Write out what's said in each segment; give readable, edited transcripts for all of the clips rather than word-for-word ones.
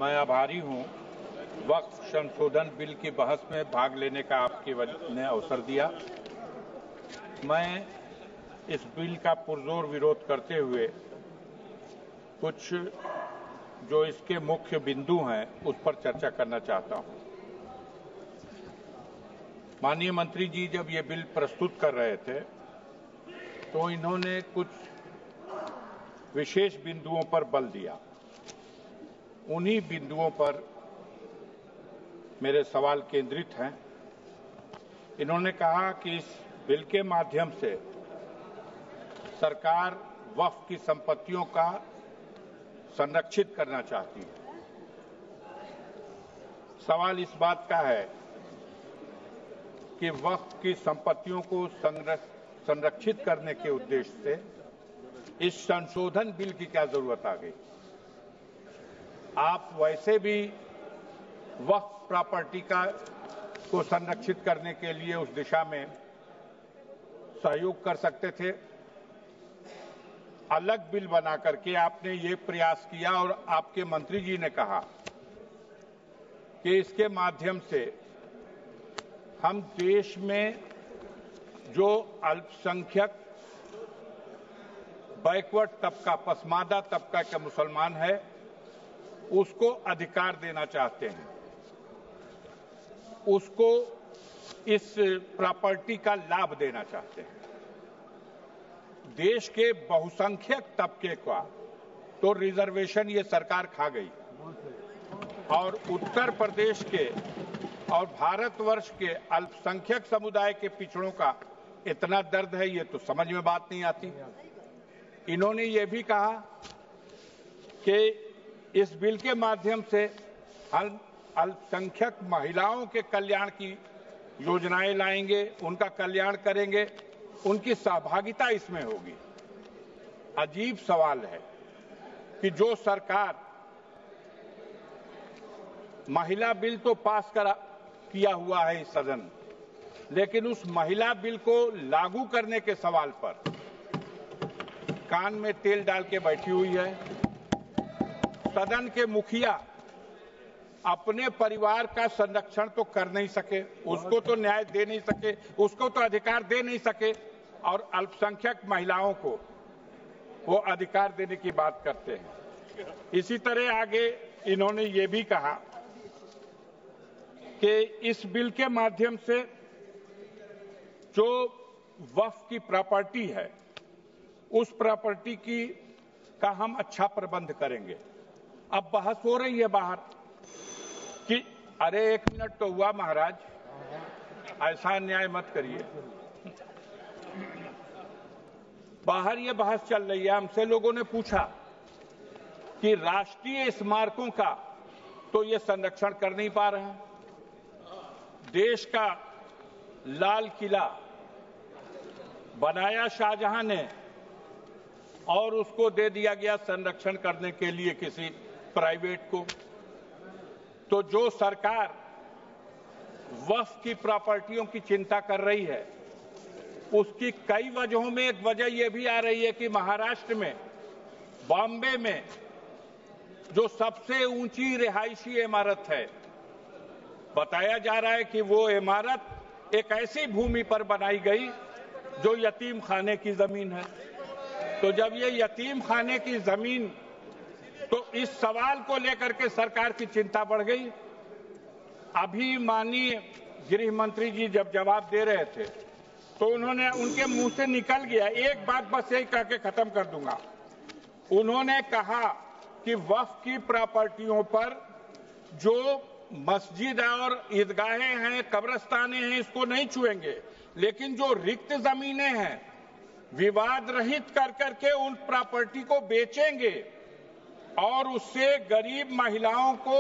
मैं आभारी हूं वक्फ संशोधन बिल की बहस में भाग लेने का आपके ने अवसर दिया। मैं इस बिल का पुरजोर विरोध करते हुए कुछ जो इसके मुख्य बिंदु हैं उस पर चर्चा करना चाहता हूं। माननीय मंत्री जी जब ये बिल प्रस्तुत कर रहे थे तो इन्होंने कुछ विशेष बिंदुओं पर बल दिया। उन्हीं बिंदुओं पर मेरे सवाल केंद्रित हैं। इन्होंने कहा कि इस बिल के माध्यम से सरकार वक्फ की संपत्तियों का संरक्षित करना चाहती है। सवाल इस बात का है कि वक्फ की संपत्तियों को संरक्षित करने के उद्देश्य से इस संशोधन बिल की क्या जरूरत आ गई। आप वैसे भी वक्फ प्रॉपर्टी को संरक्षित करने के लिए उस दिशा में सहयोग कर सकते थे। अलग बिल बना करके आपने ये प्रयास किया और आपके मंत्री जी ने कहा कि इसके माध्यम से हम देश में जो अल्पसंख्यक बैकवर्ड तबका, पसमानदा तबका के मुसलमान है उसको अधिकार देना चाहते हैं, उसको इस प्रॉपर्टी का लाभ देना चाहते हैं। देश के बहुसंख्यक तबके का तो रिजर्वेशन ये सरकार खा गई और उत्तर प्रदेश के और भारतवर्ष के अल्पसंख्यक समुदाय के पिछड़ों का इतना दर्द है ये तो समझ में बात नहीं आती। इन्होंने ये भी कहा कि इस बिल के माध्यम से हम अल्पसंख्यक महिलाओं के कल्याण की योजनाएं लाएंगे, उनका कल्याण करेंगे, उनकी सहभागिता इसमें होगी। अजीब सवाल है कि जो सरकार महिला बिल तो पास किया हुआ है इस सदन, लेकिन उस महिला बिल को लागू करने के सवाल पर कान में तेल डाल के बैठी हुई है। सदन के मुखिया अपने परिवार का संरक्षण तो कर नहीं सके, उसको तो न्याय दे नहीं सके, उसको तो अधिकार दे नहीं सके, और अल्पसंख्यक महिलाओं को वो अधिकार देने की बात करते हैं। इसी तरह आगे इन्होंने ये भी कहा कि इस बिल के माध्यम से जो वक्फ की प्रॉपर्टी है उस प्रॉपर्टी का हम अच्छा प्रबंध करेंगे। अब बहस हो रही है बाहर कि अरे एक मिनट तो हुआ महाराज, ऐसा अन्याय मत करिए। बाहर ये बहस चल रही है। हमसे लोगों ने पूछा कि राष्ट्रीय स्मारकों का तो ये संरक्षण कर नहीं पा रहे हैं। देश का लाल किला बनाया शाहजहां ने और उसको दे दिया गया संरक्षण करने के लिए किसी प्राइवेट को। तो जो सरकार वक्फ की प्रॉपर्टियों की चिंता कर रही है उसकी कई वजहों में एक वजह यह भी आ रही है कि महाराष्ट्र में, बॉम्बे में जो सबसे ऊंची रिहायशी इमारत है, बताया जा रहा है कि वो इमारत एक ऐसी भूमि पर बनाई गई जो यतीम खाने की जमीन है। तो जब ये यतीम खाने की जमीन, तो इस सवाल को लेकर के सरकार की चिंता बढ़ गई। अभी माननीय गृह मंत्री जी जब जवाब दे रहे थे तो उन्होंने, उनके मुंह से निकल गया, एक बात बस यही कह के खत्म कर दूंगा। उन्होंने कहा कि वक्फ की प्रॉपर्टियों पर जो मस्जिद और ईदगाहें हैं, कब्रस्तानें हैं, इसको नहीं छुएंगे, लेकिन जो रिक्त जमीनें हैं विवाद रहित कर करके उन प्रॉपर्टी को बेचेंगे और उससे गरीब महिलाओं को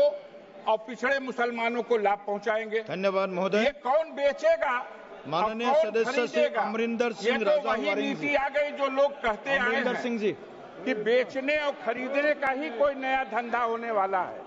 और पिछड़े मुसलमानों को लाभ पहुंचाएंगे। धन्यवाद महोदय। ये कौन बेचेगा? माननीय सदस्य श्री अमरिंदर सिंह ये तो वही नीति आ गई जो लोग कहते आए हैं सिंह जी कि बेचने और खरीदने का ही कोई नया धंधा होने वाला है।